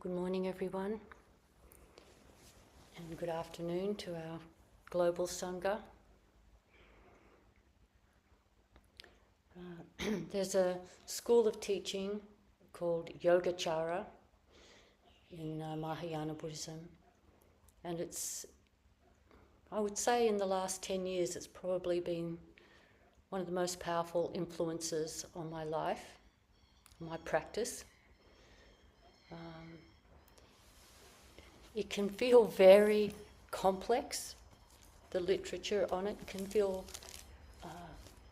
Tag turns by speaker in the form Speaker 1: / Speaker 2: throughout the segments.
Speaker 1: Good morning, everyone, and good afternoon to our global Sangha. There's a school of teaching called Yogacara in Mahayana Buddhism, and I would say in the last 10 years it's probably been one of the most powerful influences on my life, my practice. It can feel very complex. The literature on it can feel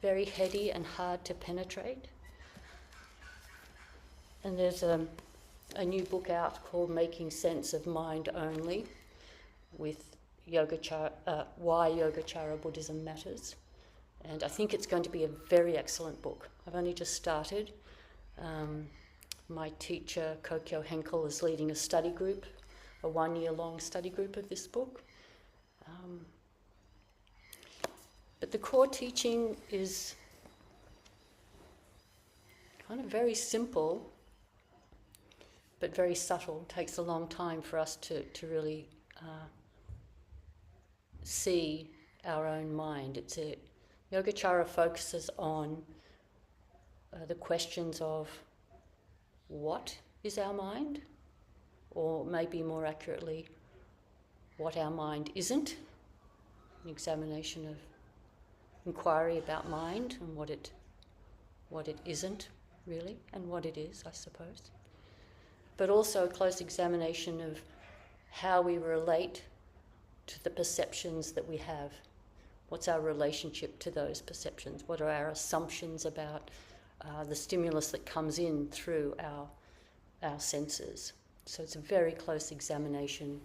Speaker 1: very heady and hard to penetrate. And there's a new book out called Making Sense of Mind Only, with why Yogacara Buddhism matters. And I think it's going to be a very excellent book. I've only just started. My teacher, Kokyo Henkel, is leading a study group, a 1-year-long study group of this book. But the core teaching is kind of very simple, but very subtle. It takes a long time for us to really see our own mind. Yogacara focuses on the questions of what is our mind, or maybe more accurately, what our mind isn't. An examination of inquiry about mind and what it isn't really, and what it is, I suppose. But also a close examination of how we relate to the perceptions that we have. What's our relationship to those perceptions? What are our assumptions about the stimulus that comes in through our senses? So it's a very close examination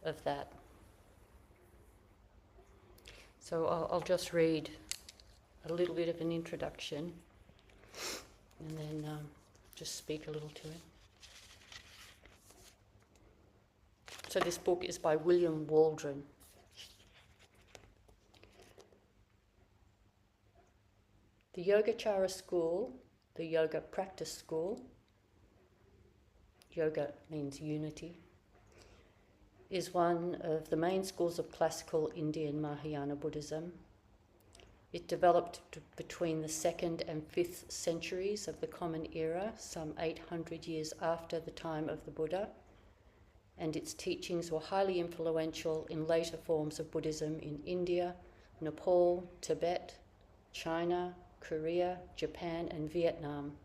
Speaker 1: of that. So I'll just read a little bit of an introduction and then just speak a little to it. So this book is by William Waldron. The Yogacara school, the yoga practice school, yoga means unity, is one of the main schools of classical Indian Mahayana Buddhism. It developed between the 2nd and 5th centuries of the Common Era, some 800 years after the time of the Buddha, and its teachings were highly influential in later forms of Buddhism in India, Nepal, Tibet, China, Korea, Japan, and Vietnam.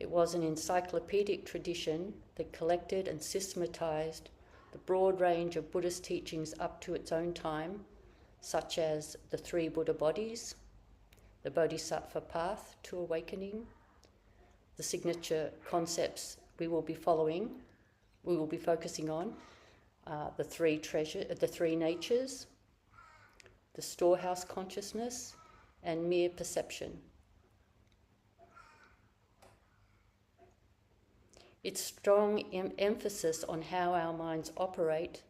Speaker 1: It was an encyclopedic tradition that collected and systematized the broad range of Buddhist teachings up to its own time, such as the 3 Buddha bodies, the Bodhisattva path to awakening, the signature concepts we will be focusing on, the 3 natures, the storehouse consciousness, and mere perception. Its strong emphasis on how our minds operate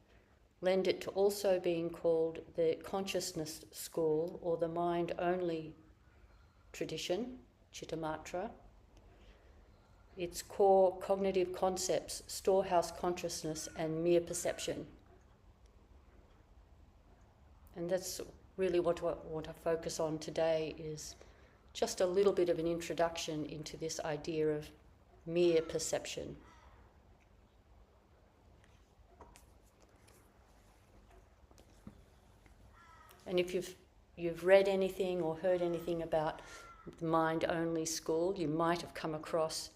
Speaker 1: lend it to also being called the consciousness school, or the mind-only tradition, Chittamatra. Its core cognitive concepts, storehouse consciousness and mere perception. And that's really what I want to focus on today, is just a little bit of an introduction into this idea of mere perception. And if you've read anything or heard anything about the mind-only school, you might have come across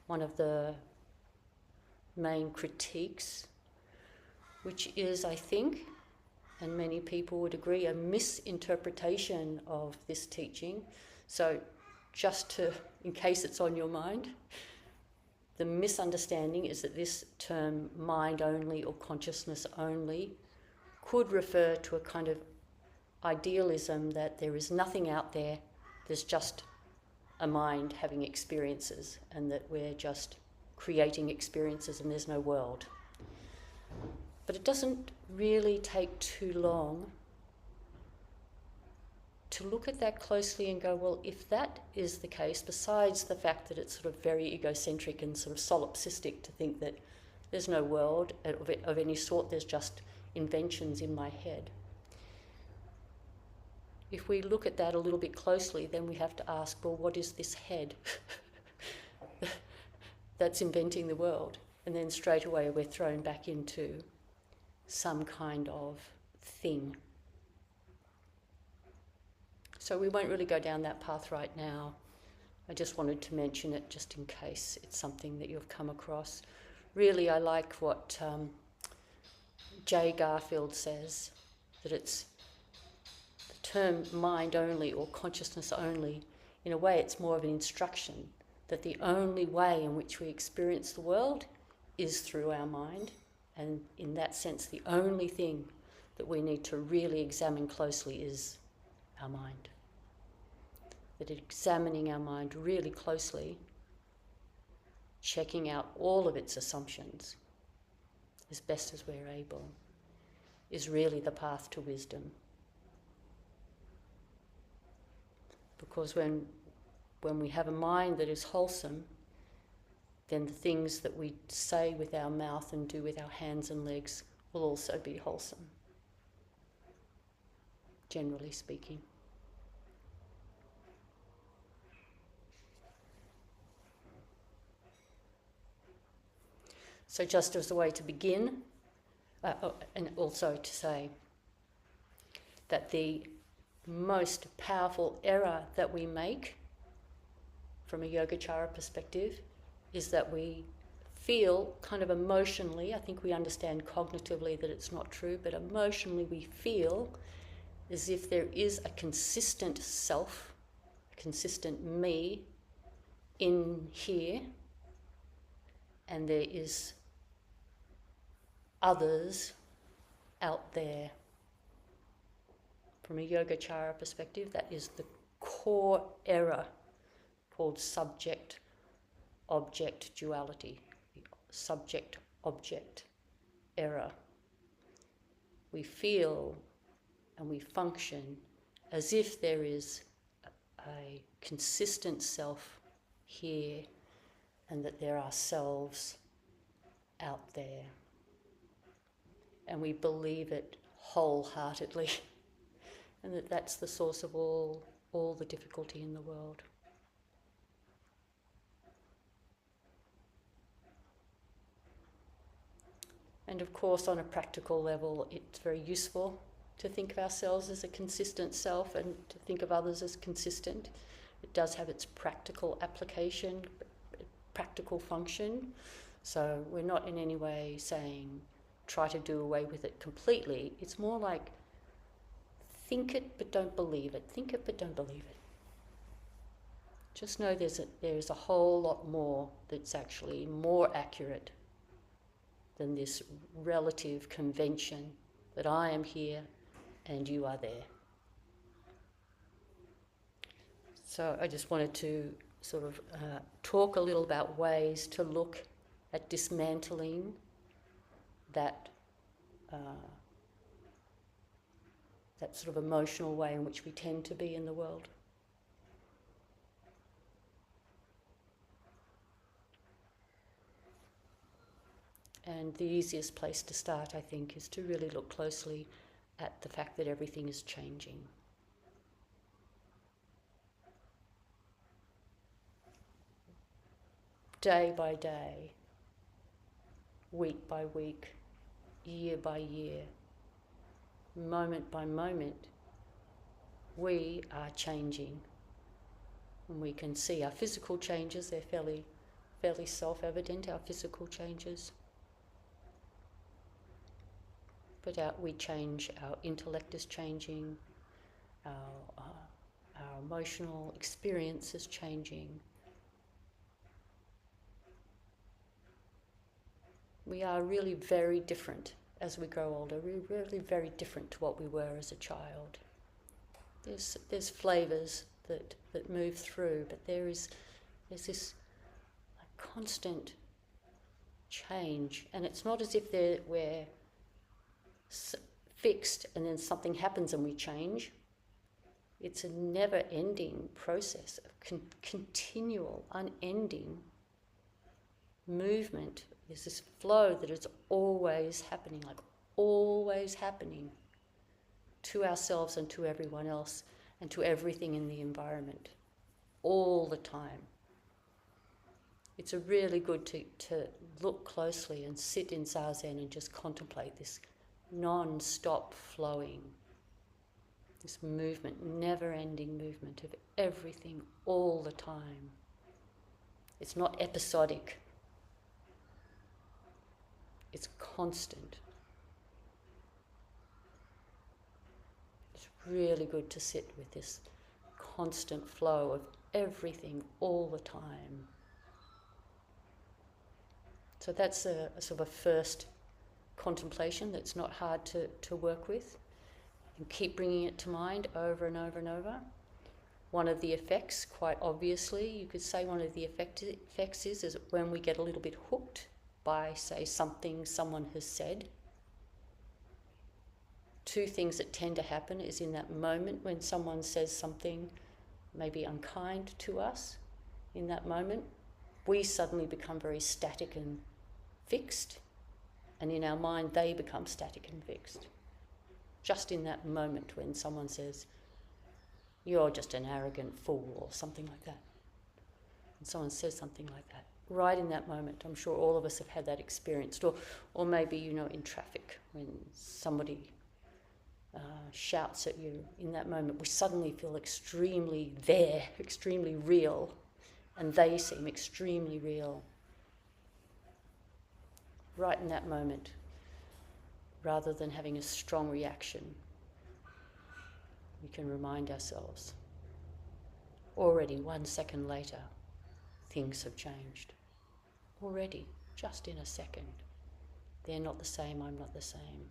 Speaker 1: one of the main critiques, which is, I think, and many people would agree, a misinterpretation of this teaching. So in case it's on your mind, the misunderstanding is that this term mind only or consciousness only could refer to a kind of idealism that there is nothing out there, there's just a mind having experiences, and that we're just creating experiences and there's no world. But it doesn't really take too long to look at that closely and go, well, if that is the case, besides the fact that it's sort of very egocentric and sort of solipsistic to think that there's no world of any sort, there's just inventions in my head. If we look at that a little bit closely, then we have to ask, well, what is this head that's inventing the world? And then straight away we're thrown back into some kind of thing. So we won't really go down that path right now. I just wanted to mention it just in case it's something that you've come across. Really, I like what J. Garfield says, that it's the term mind only or consciousness only. In a way, it's more of an instruction that the only way in which we experience the world is through our mind. And in that sense, the only thing that we need to really examine closely is our mind. That examining our mind really closely, checking out all of its assumptions as best as we're able, is really the path to wisdom. Because when we have a mind that is wholesome, then the things that we say with our mouth and do with our hands and legs will also be wholesome, generally speaking. So just as a way to begin, and also to say that the most powerful error that we make from a Yogacara perspective is that we feel kind of emotionally, I think we understand cognitively that it's not true, but emotionally we feel as if there is a consistent self, a consistent me in here, and there is others out there. From a Yogacara perspective, that is the core error called subject-object duality, subject-object error. We feel and we function as if there is a consistent self here and that there are selves out there. And we believe it wholeheartedly, and that that's the source of all the difficulty in the world. And of course, on a practical level, it's very useful to think of ourselves as a consistent self and to think of others as consistent. It does have its practical application, practical function. So we're not in any way saying try to do away with it completely. It's more like think it but don't believe it. Think it but don't believe it. Just know there's a whole lot more that's actually more accurate than this relative convention that I am here and you are there. So I just wanted to sort of talk a little about ways to look at dismantling that sort of emotional way in which we tend to be in the world. And the easiest place to start, I think, is to really look closely at the fact that everything is changing. Day by day, week by week, year by year, moment by moment, we are changing. And we can see our physical changes, they're fairly self-evident, our physical changes. But we change, our intellect is changing, our emotional experience is changing. We are really very different as we grow older. We're really very different to what we were as a child. There's flavours that move through, but there's this constant change, and it's not as if we're fixed and then something happens and we change. It's a never-ending process of continual, unending movement. There's this flow that is always happening, like always happening to ourselves and to everyone else and to everything in the environment, all the time. It's really good to look closely and sit in Zazen and just contemplate this non-stop flowing, this movement, never-ending movement of everything all the time. It's not episodic. It's constant. It's really good to sit with this constant flow of everything all the time. So that's a sort of a first contemplation that's not hard to work with. And keep bringing it to mind over and over and over. One of the effects, quite obviously, you could say one of the effects is when we get a little bit hooked by, say, something someone has said. Two things that tend to happen is in that moment when someone says something maybe unkind to us, in that moment, we suddenly become very static and fixed, and in our mind they become static and fixed. Just in that moment when someone says, "You're just an arrogant fool," or something like that. And someone says something like that. Right in that moment, I'm sure all of us have had that experienced. Or maybe, in traffic, when somebody shouts at you, in that moment we suddenly feel extremely there, extremely real, and they seem extremely real. Right in that moment, rather than having a strong reaction, we can remind ourselves, already 1 second later, things have changed. Already, just in a second. They're not the same, I'm not the same.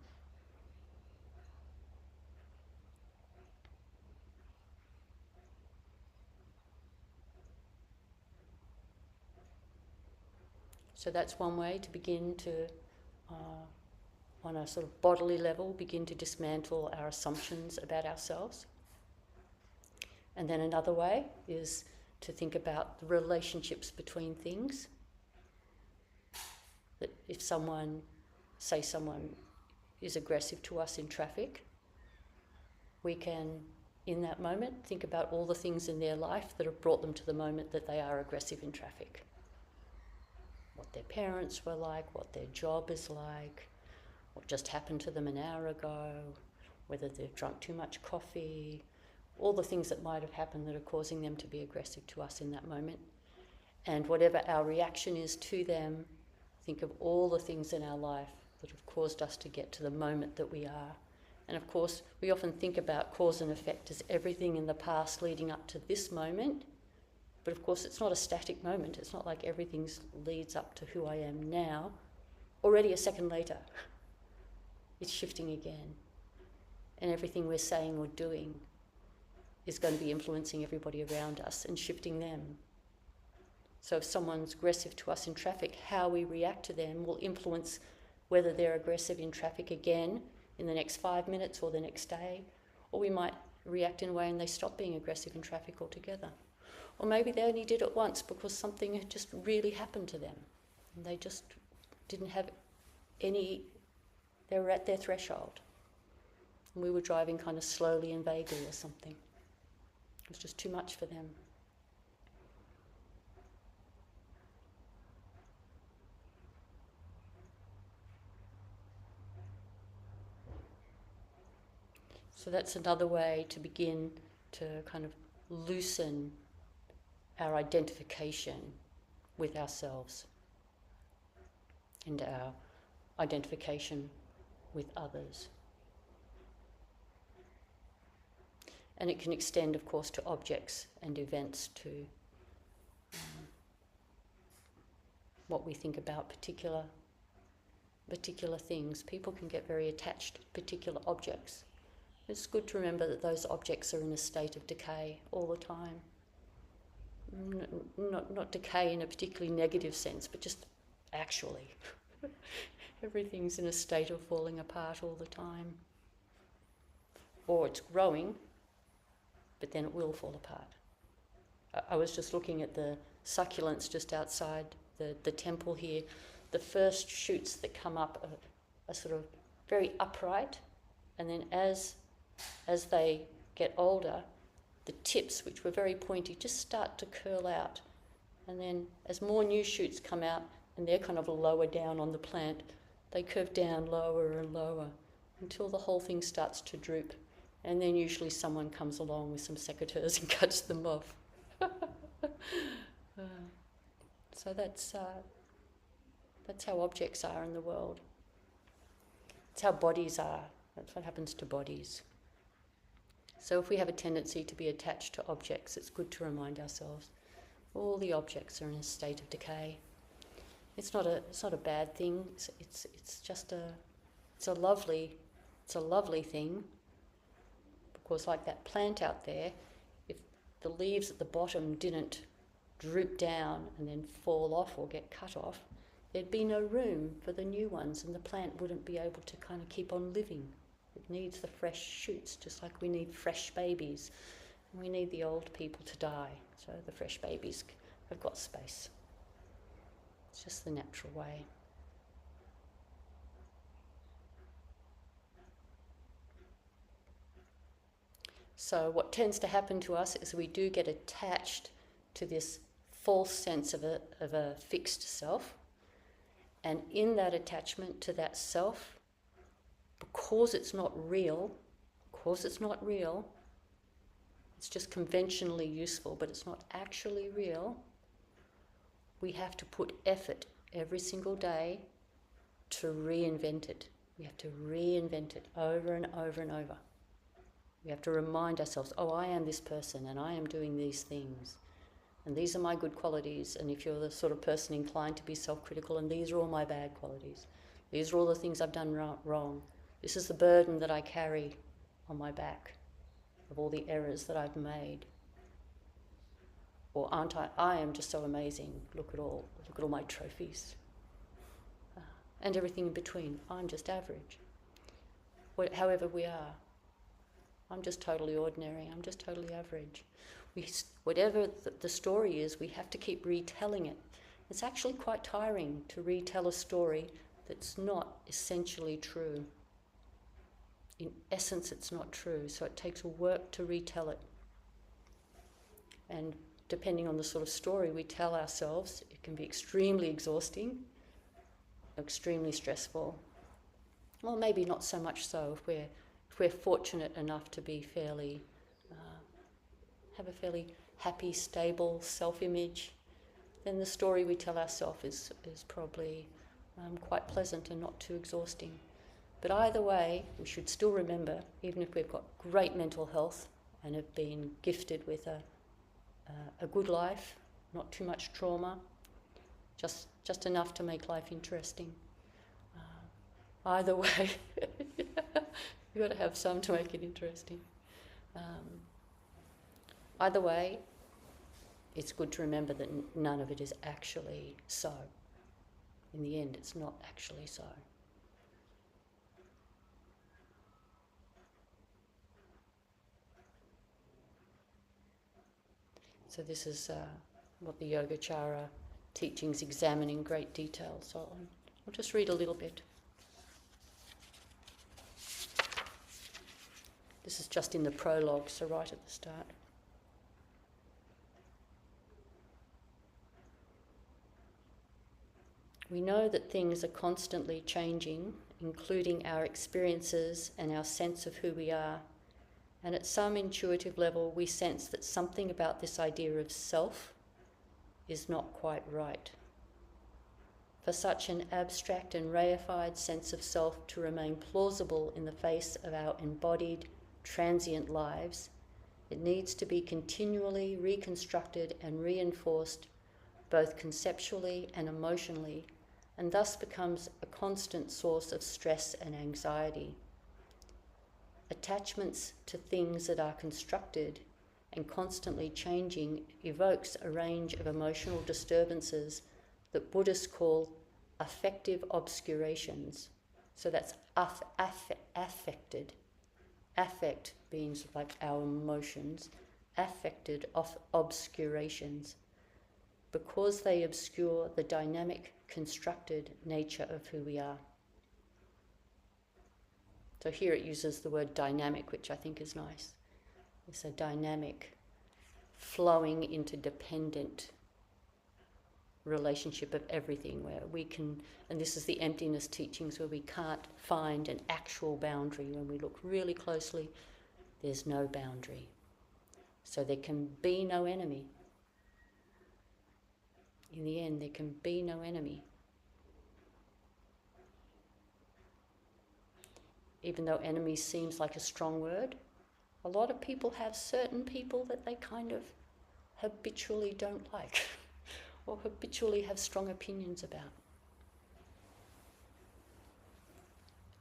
Speaker 1: So that's one way to begin to, on a sort of bodily level, begin to dismantle our assumptions about ourselves. And then another way is to think about the relationships between things. That if someone is aggressive to us in traffic, we can, in that moment, think about all the things in their life that have brought them to the moment that they are aggressive in traffic. What their parents were like, what their job is like, what just happened to them an hour ago, whether they've drunk too much coffee, all the things that might have happened that are causing them to be aggressive to us in that moment. And whatever our reaction is to them, think of all the things in our life that have caused us to get to the moment that we are. And of course, we often think about cause and effect as everything in the past leading up to this moment. But of course, it's not a static moment. It's not like everything leads up to who I am now. Already a second later, it's shifting again. And everything we're saying or doing is going to be influencing everybody around us and shifting them. So if someone's aggressive to us in traffic, how we react to them will influence whether they're aggressive in traffic again in the next 5 minutes or the next day. Or we might react in a way and they stop being aggressive in traffic altogether. Or maybe they only did it once because something had just really happened to them. And they just didn't have they were at their threshold. And we were driving kind of slowly and vaguely or something. It was just too much for them. So that's another way to begin to kind of loosen our identification with ourselves and our identification with others. And it can extend, of course, to objects and events, to what we think about particular things. People can get very attached to particular objects. It's good to remember that those objects are in a state of decay all the time. Not decay in a particularly negative sense, but just actually. Everything's in a state of falling apart all the time. Or it's growing, but then it will fall apart. I was just looking at the succulents just outside the temple here. The first shoots that come up are sort of very upright, and then as they get older, the tips, which were very pointy, just start to curl out. And then as more new shoots come out, and they're kind of lower down on the plant, they curve down lower and lower until the whole thing starts to droop. And then usually someone comes along with some secateurs and cuts them off. So that's how objects are in the world. It's how bodies are. That's what happens to bodies. So if we have a tendency to be attached to objects, it's good to remind ourselves all the objects are in a state of decay. It's not a bad thing. It's just a lovely thing. Because like that plant out there, if the leaves at the bottom didn't droop down and then fall off or get cut off, there'd be no room for the new ones, and the plant wouldn't be able to kind of keep on living. It needs the fresh shoots, just like we need fresh babies. And we need the old people to die, so the fresh babies have got space. It's just the natural way. So what tends to happen to us is we do get attached to this false sense of a fixed self. And in that attachment to that self, because it's not real, it's just conventionally useful, but it's not actually real, we have to put effort every single day to reinvent it. We have to reinvent it over and over and over. We have to remind ourselves, oh, I am this person and I am doing these things. And these are my good qualities. And if you're the sort of person inclined to be self-critical, and these are all my bad qualities. These are all the things I've done wrong. This is the burden that I carry on my back of all the errors that I've made. Or aren't I am just so amazing. Look at all my trophies. And everything in between. I'm just average. However we are. I'm just totally ordinary. I'm just totally average. Whatever the story is, we have to keep retelling it. It's actually quite tiring to retell a story that's not essentially true. In essence, it's not true, so it takes work to retell it. And depending on the sort of story we tell ourselves, it can be extremely exhausting, extremely stressful. Well, maybe not so much so if we're fortunate enough to be have a fairly happy, stable self-image, then the story we tell ourselves is probably quite pleasant and not too exhausting. But either way, we should still remember, even if we've got great mental health and have been gifted with a good life, not too much trauma, just enough to make life interesting. Either way, you've got to have some to make it interesting. Either way, it's good to remember that none of it is actually so. In the end, it's not actually so. So this is what the Yogacara teachings examine in great detail. So I'll just read a little bit. This is just in the prologue, so right at the start. We know that things are constantly changing, including our experiences and our sense of who we are. And at some intuitive level, we sense that something about this idea of self is not quite right. For such an abstract and reified sense of self to remain plausible in the face of our embodied, transient lives, it needs to be continually reconstructed and reinforced, both conceptually and emotionally, and thus becomes a constant source of stress and anxiety. Attachments to things that are constructed and constantly changing evokes a range of emotional disturbances that Buddhists call affective obscurations. So that's affected. Affect being sort of like our emotions, affected obscurations, because they obscure the dynamic, constructed nature of who we are. So here it uses the word dynamic, which I think is nice. It's a dynamic, flowing interdependent relationship of everything, where we can, and this is the emptiness teachings, where we can't find an actual boundary. When we look really closely, there's no boundary. So there can be no enemy. In the end, there can be no enemy. Even though enemy seems like a strong word, a lot of people have certain people that they kind of habitually don't like or habitually have strong opinions about.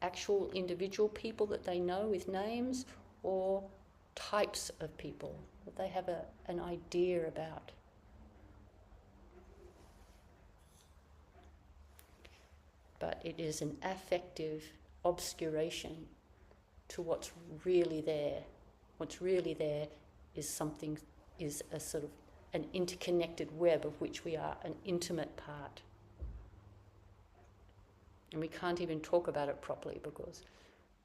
Speaker 1: Actual individual people that they know with names, or types of people that they have an idea about. But it is an affective obscuration to what's really there. What's really there is a sort of an interconnected web of which we are an intimate part. And we can't even talk about it properly, because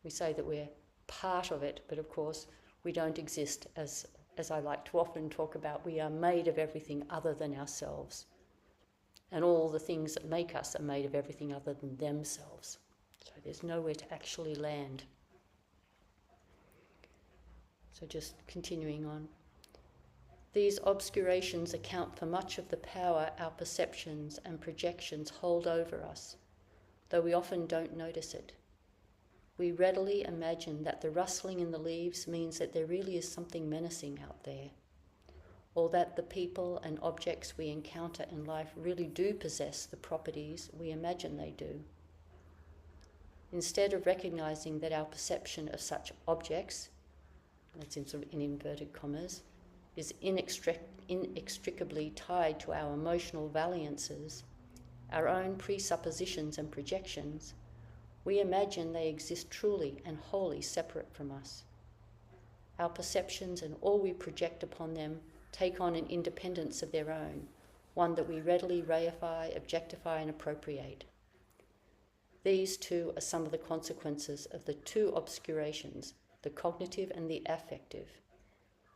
Speaker 1: we say that we're part of it, but of course we don't exist, as I like to often talk about. We are made of everything other than ourselves. And all the things that make us are made of everything other than themselves. So there's nowhere to actually land. So just continuing on. These obscurations account for much of the power our perceptions and projections hold over us, though we often don't notice it. We readily imagine that the rustling in the leaves means that there really is something menacing out there, or that the people and objects we encounter in life really do possess the properties we imagine they do. Instead of recognizing that our perception of such objects, that's in sort of in inverted commas, is inextricably tied to our emotional valiances, our own presuppositions and projections, we imagine they exist truly and wholly separate from us. Our perceptions and all we project upon them take on an independence of their own, one that we readily reify, objectify, and appropriate. These two are some of the consequences of the two obscurations, the cognitive and the affective,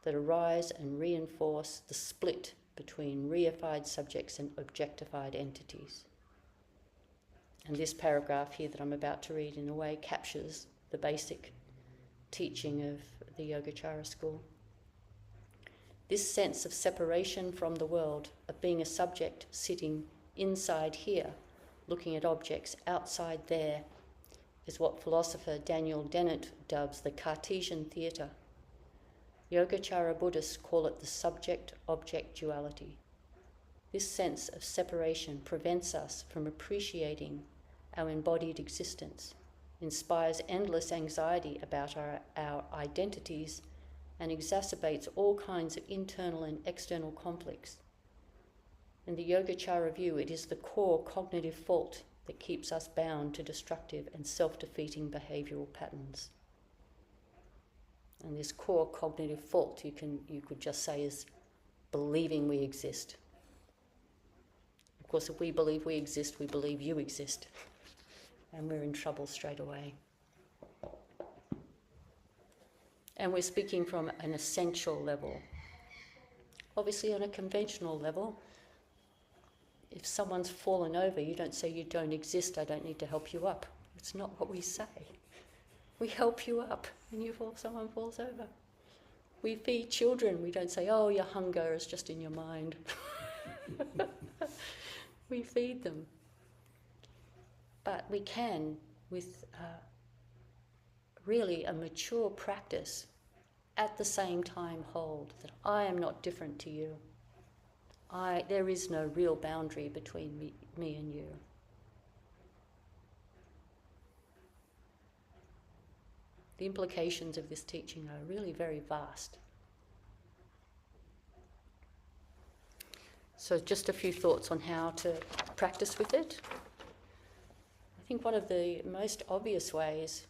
Speaker 1: that arise and reinforce the split between reified subjects and objectified entities. And this paragraph here that I'm about to read, in a way, captures the basic teaching of the Yogacara school. This sense of separation from the world, of being a subject sitting inside here, looking at objects outside there, is what philosopher Daniel Dennett dubs the Cartesian theatre. Yogacara Buddhists call it the subject-object duality. This sense of separation prevents us from appreciating our embodied existence, inspires endless anxiety about our identities, and exacerbates all kinds of internal and external conflicts. In the Yogacara view, it is the core cognitive fault that keeps us bound to destructive and self-defeating behavioural patterns. And this core cognitive fault, you could just say, is believing we exist. Of course, if we believe we exist, we believe you exist. And we're in trouble straight away. And we're speaking from an essential level. Obviously, on a conventional level, if someone's fallen over, you don't say you don't exist, I don't need to help you up. It's not what we say. We help you up when someone falls over. We feed children. We don't say, oh, your hunger is just in your mind. We feed them. But we can, with really a mature practice, at the same time hold that I am not different to you. There is no real boundary between me and you. The implications of this teaching are really very vast. So just a few thoughts on how to practice with it. I think one of the most obvious ways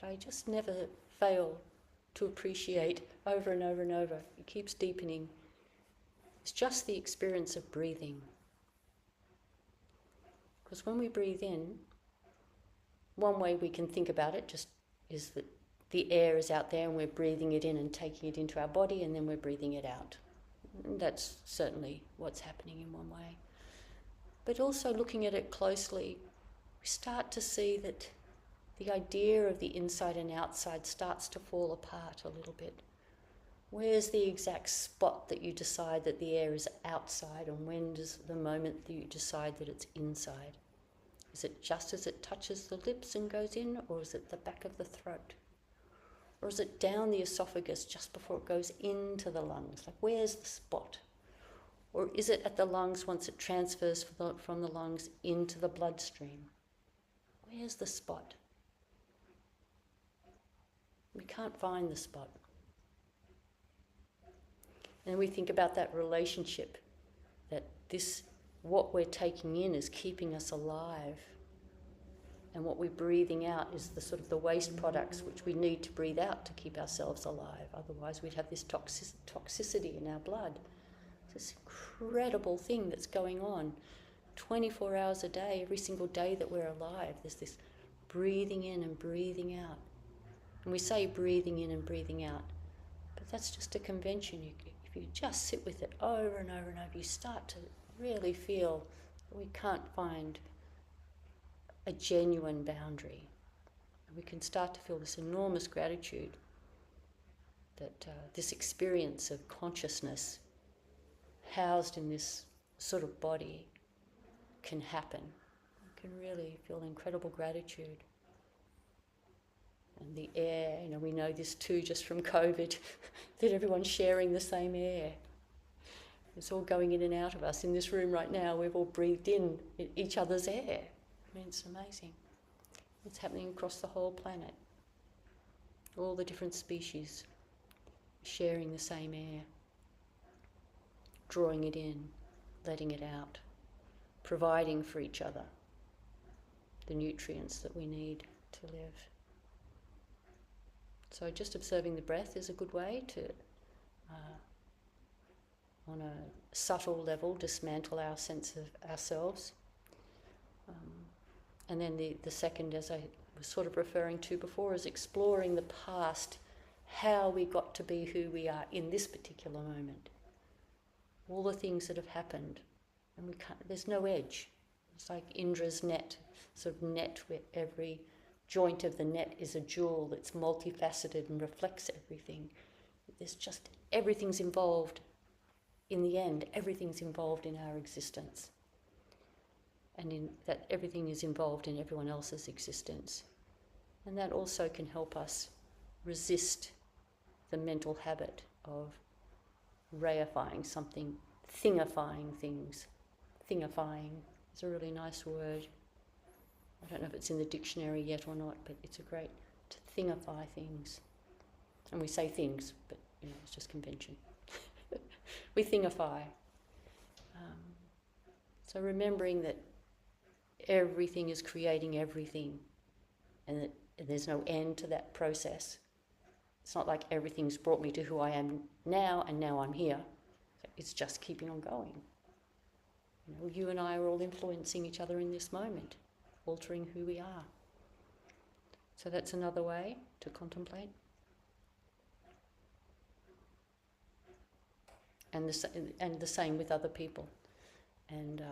Speaker 1: that I just never fail to appreciate over and over and over. It keeps deepening. It's just the experience of breathing. Because when we breathe in, one way we can think about it just is that the air is out there and we're breathing it in and taking it into our body, and then we're breathing it out. And that's certainly what's happening in one way. But also looking at it closely, we start to see that the idea of the inside and outside starts to fall apart a little bit. Where's the exact spot that you decide that the air is outside, and when does the moment that you decide that it's inside? Is it just as it touches the lips and goes in, or is it the back of the throat? Or is it down the esophagus just before it goes into the lungs? Like, where's the spot? Or is it at the lungs once it transfers from the lungs into the bloodstream? Where's the spot? We can't find the spot. And we think about that relationship, that this, what we're taking in is keeping us alive. And what we're breathing out is the sort of the waste products which we need to breathe out to keep ourselves alive. Otherwise we'd have this toxicity in our blood. It's this incredible thing that's going on 24 hours a day, every single day that we're alive. There's this breathing in and breathing out. And we say breathing in and breathing out, but that's just a convention. If you just sit with it over and over and over, you start to really feel that we can't find a genuine boundary. And we can start to feel this enormous gratitude that this experience of consciousness housed in this sort of body can happen. You can really feel incredible gratitude. And the air, we know this too just from COVID, that everyone's sharing the same air. It's all going in and out of us. In this room right now, we've all breathed in each other's air. I mean, it's amazing. It's happening across the whole planet. All the different species sharing the same air, drawing it in, letting it out, providing for each other the nutrients that we need to live. So just observing the breath is a good way to, on a subtle level, dismantle our sense of ourselves. And then the second, as I was sort of referring to before, is exploring the past, how we got to be who we are in this particular moment. All the things that have happened, and there's no edge. It's like Indra's net, sort of net where every joint of the net is a jewel that's multifaceted and reflects everything. There's just, everything's involved. In the end, everything's involved in our existence. And in that everything is involved in everyone else's existence. And that also can help us resist the mental habit of reifying something, thingifying things. Thingifying is a really nice word. I don't know if it's in the dictionary yet or not, but it's a great, to thingify things. And we say things, but it's just convention. We thingify. So remembering that everything is creating everything, and that there's no end to that process. It's not like everything's brought me to who I am now, and now I'm here. It's just keeping on going. You and I are all influencing each other in this moment, altering who we are. So that's another way to contemplate. And the same with other people and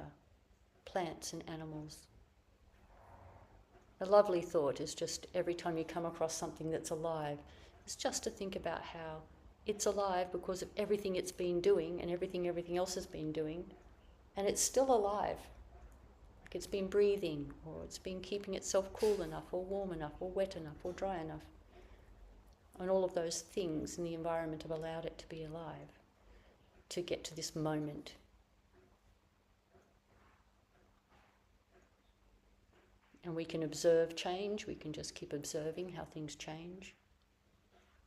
Speaker 1: plants and animals. A lovely thought is just every time you come across something that's alive, it's just to think about how it's alive because of everything it's been doing and everything else has been doing, and it's still alive. Like it's been breathing, or it's been keeping itself cool enough, or warm enough, or wet enough, or dry enough. And all of those things in the environment have allowed it to be alive, to get to this moment. And we can observe change, we can just keep observing how things change.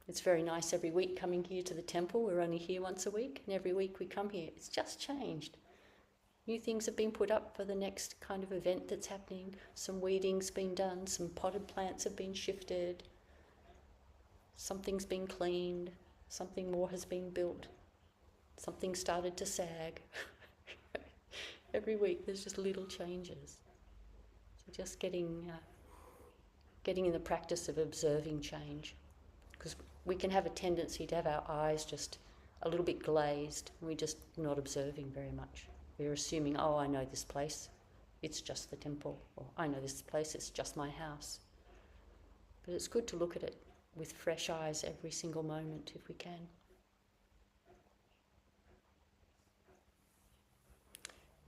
Speaker 1: It's very nice every week coming here to the temple. We're only here once a week, and every week we come here. It's just changed. New things have been put up for the next kind of event that's happening. Some weeding's been done, some potted plants have been shifted. something's been cleaned, something more has been built, something started to sag. Every week there's just little changes. So just getting in the practice of observing change. Because we can have a tendency to have our eyes just a little bit glazed. We're just not observing very much. We're assuming, oh, I know this place, it's just the temple. Or I know this place, it's just my house. But it's good to look at it with fresh eyes every single moment if we can.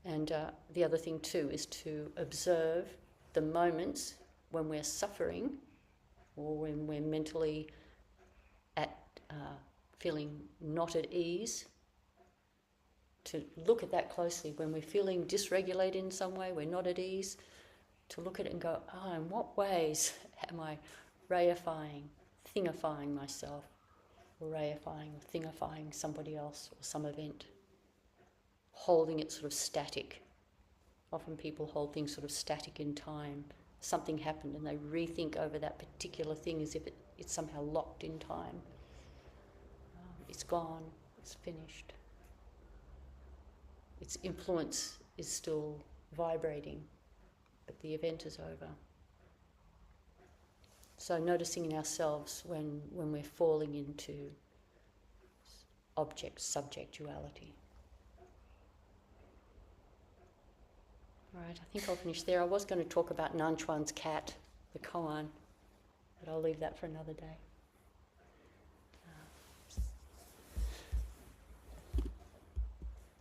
Speaker 1: And the other thing too is to observe the moments when we're suffering or when we're mentally feeling not at ease, to look at that closely. When we're feeling dysregulated in some way, we're not at ease, to look at it and go, oh, in what ways am I reifying, thingifying myself, or reifying or thingifying somebody else or some event, holding it sort of static. Often people hold things sort of static in time. Something happened and they rethink over that particular thing as if it's somehow locked in time. It's gone, it's finished. Its influence is still vibrating, but the event is over. So noticing in ourselves when we're falling into object-subject duality. Right, I think I'll finish there. I was going to talk about Nanchuan's cat, the koan, but I'll leave that for another day.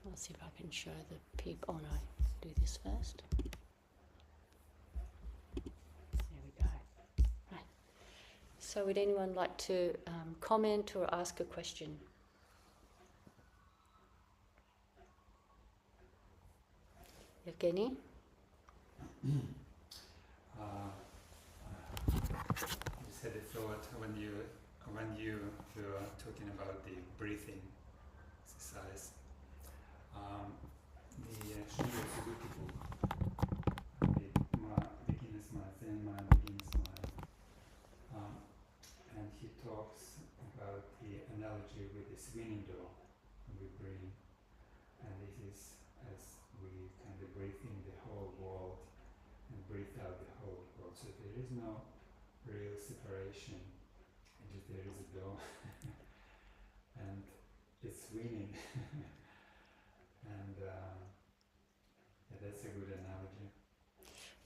Speaker 1: I'll see if I can show the people. Oh no, do this first. There we go. Right. So would anyone like to comment or ask a question? Evgeny?
Speaker 2: You said a thought when you were talking about the breathing exercise. The Sri Suzuki book, the Beginner's Mind, Zen Mind, Beginner's Mind, and he talks about the analogy with the swinging door we bring, and this is as we kind of breathe in the whole world and breathe out the whole world. So there is no real separation, just there is a door, and it's swinging. And yeah, that's a good analogy.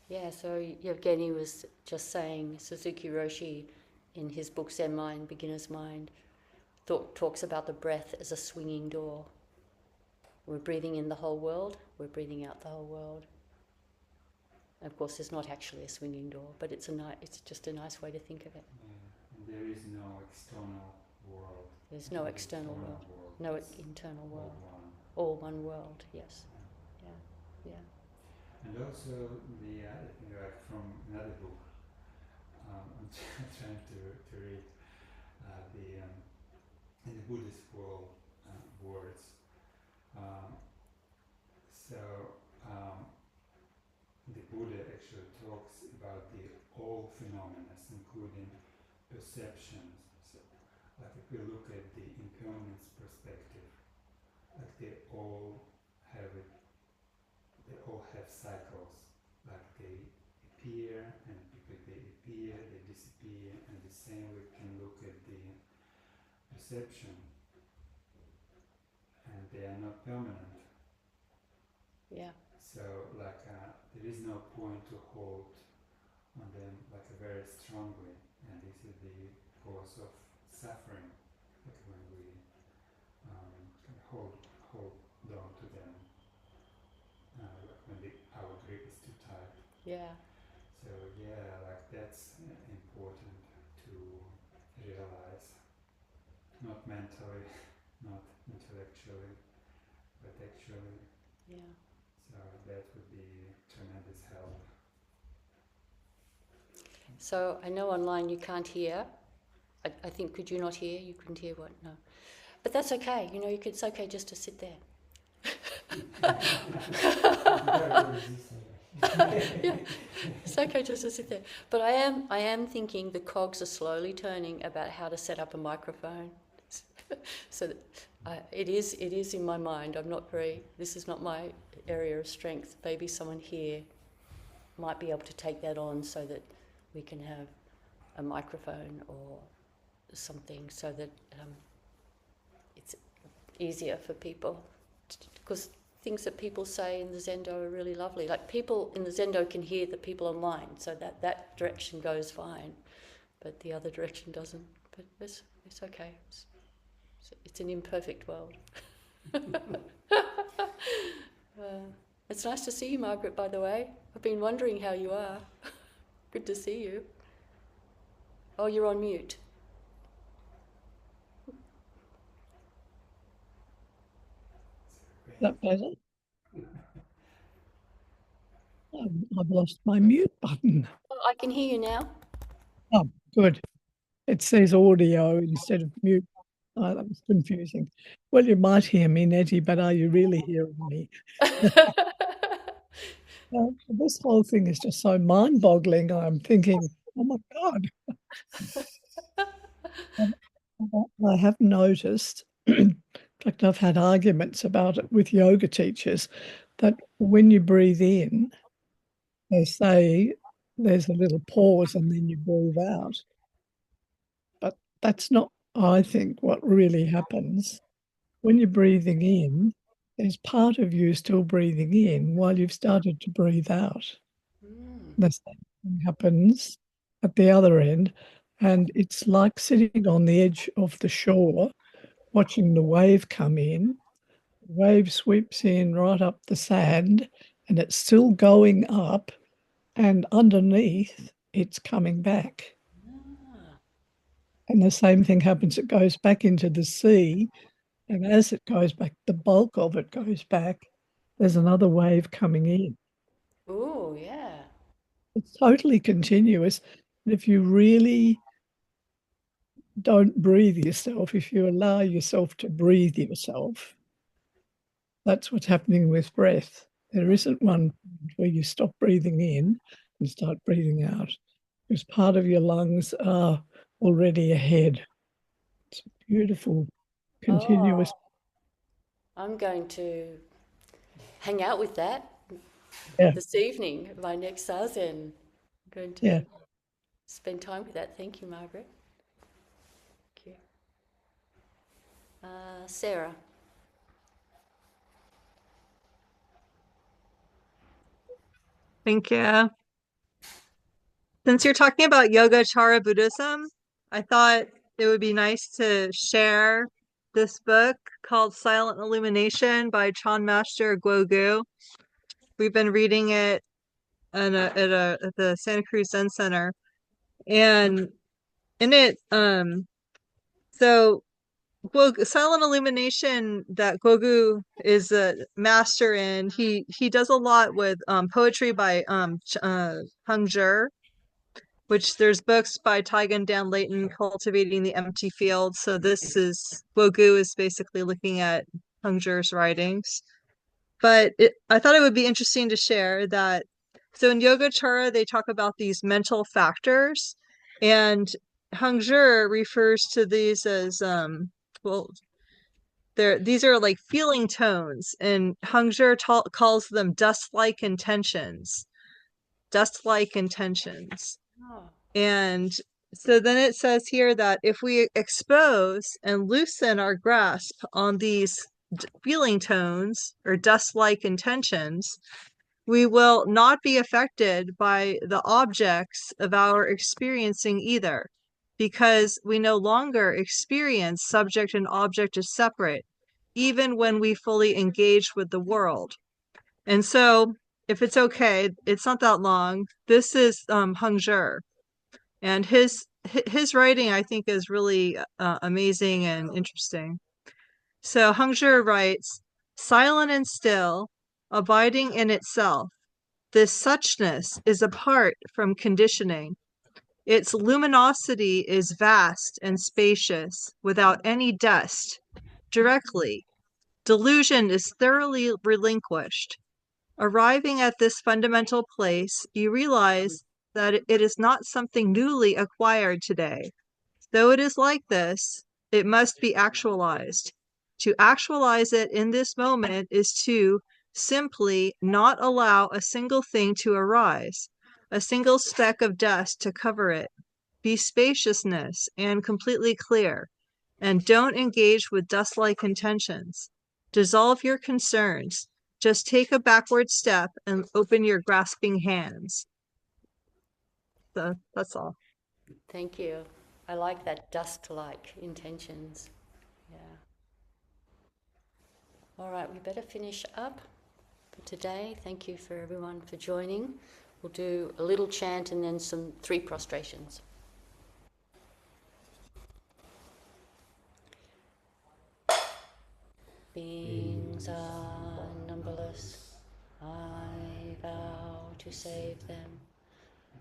Speaker 1: Yeah, so Yevgeny was just saying Suzuki Roshi in his book Zen Mind, Beginner's Mind, talks about the breath as a swinging door. We're breathing in the whole world, we're breathing out the whole world. And of course, there's not actually a swinging door, but it's just a nice way to think of it.
Speaker 2: Yeah. And there is no external world.
Speaker 1: There's no external world, no internal world. All one world, yes. Yeah.
Speaker 2: And also like from another book, I'm trying to read in the Buddhist world words. The Buddha actually talks about all phenomena, including perceptions. So, like if we look at the impermanence perspective, like they all have cycles. Like they appear, and because they appear, they disappear, and the same we can look at the perception, and they are not permanent.
Speaker 1: Yeah.
Speaker 2: So like there is no point to hold on them like very strongly, and this is the cause of suffering. Like when we hold on to them, like when our grip is too tight.
Speaker 1: Yeah.
Speaker 2: So yeah, like that's important to realize, not mentally, not intellectually, but actually.
Speaker 1: Yeah.
Speaker 2: So that would be tremendous help.
Speaker 1: So I know online you can't hear. I think, could you not hear? You couldn't hear what? No. But that's okay. It's okay just to sit there. Yeah, it's okay just to sit there. But I am thinking the cogs are slowly turning about how to set up a microphone. So that it is in my mind. This is not my area of strength. Maybe someone here might be able to take that on so that we can have a microphone or something so that it's easier for people. Because things that people say in the Zendo are really lovely. Like people in the Zendo can hear the people online, so that direction goes fine, but the other direction doesn't. But it's okay. It's an imperfect world. It's nice to see you, Margaret, by the way. I've been wondering how you are. Good to see you. Oh, you're on mute.
Speaker 3: Is that better? I've lost my mute button.
Speaker 1: Oh, I can hear you now.
Speaker 3: Oh, good. It says audio instead of mute. Oh, that was confusing. Well, you might hear me, Nettie, but are you really hearing me? This whole thing is just so mind-boggling. I'm thinking, oh my God. I have noticed, in fact, I've had arguments about it with yoga teachers, that when you breathe in, they say there's a little pause and then you breathe out. But that's not, I think, what really happens. When you're breathing in, there's part of you still breathing in while you've started to breathe out. The same thing happens at the other end. And it's like sitting on the edge of the shore, watching the wave come in. The wave sweeps in right up the sand, and it's still going up, and underneath, it's coming back. And the same thing happens. It goes back into the sea. And as it goes back, the bulk of it goes back. There's another wave coming in.
Speaker 1: Oh, yeah.
Speaker 3: It's totally continuous. And if you really don't breathe yourself, if you allow yourself to breathe yourself, that's what's happening with breath. There isn't one where you stop breathing in and start breathing out, because part of your lungs are already ahead. It's beautiful, continuous.
Speaker 1: Oh, I'm going to hang out with that
Speaker 3: Yeah,
Speaker 1: this evening, my next Zazen. I'm going
Speaker 3: yeah.
Speaker 1: to spend time with that. Thank you, Margaret. Thank you. Sarah.
Speaker 4: Thank you. Since you're talking about Yogacara Buddhism, I thought it would be nice to share this book called Silent Illumination by Chan Master Guogu. We've been reading it at the Santa Cruz Zen Center, and in it, so Silent Illumination that Guogu is a master in. He does a lot with poetry by Hung Zhi, which there's books by Taigen Dan Leighton, Cultivating the Empty Field. So Wogu is basically looking at Hung Zhi's writings. But I thought it would be interesting to share that. So in Yogacara, they talk about these mental factors, and Hung Zhi refers to these as well. These are like feeling tones, and Hung Zhi calls them dust-like intentions. Dust-like intentions.
Speaker 1: Oh.
Speaker 4: And so then it says here that if we expose and loosen our grasp on these feeling tones or dust-like intentions, we will not be affected by the objects of our experiencing either, because we no longer experience subject and object as separate, even when we fully engage with the world. And so, if it's okay, it's not that long. This is Hung Zhi. And his writing, I think, is really amazing and interesting. So Hung Zhi writes, silent and still, abiding in itself, this suchness is apart from conditioning. Its luminosity is vast and spacious, without any dust. Directly, delusion is thoroughly relinquished. Arriving at this fundamental place, you realize that it is not something newly acquired today. Though it is like this, it must be actualized. To actualize it in this moment is to simply not allow a single thing to arise, a single speck of dust to cover it. Be spaciousness and completely clear, and don't engage with dust-like intentions. Dissolve your concerns. Just take a backward step and open your grasping hands. So that's all.
Speaker 1: Thank you. I like that dust-like intentions. Yeah. All right, we better finish up for today. Thank you for everyone for joining. We'll do a little chant and then some 3 prostrations. Beings are numberless. I vow to save them.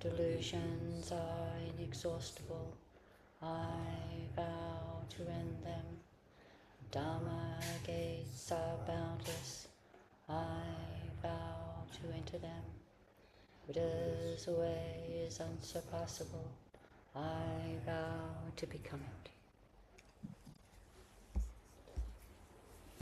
Speaker 1: Delusions are inexhaustible. I vow to end them. Dharma gates are boundless. I vow to enter them. Buddha's way is unsurpassable. I vow to become it.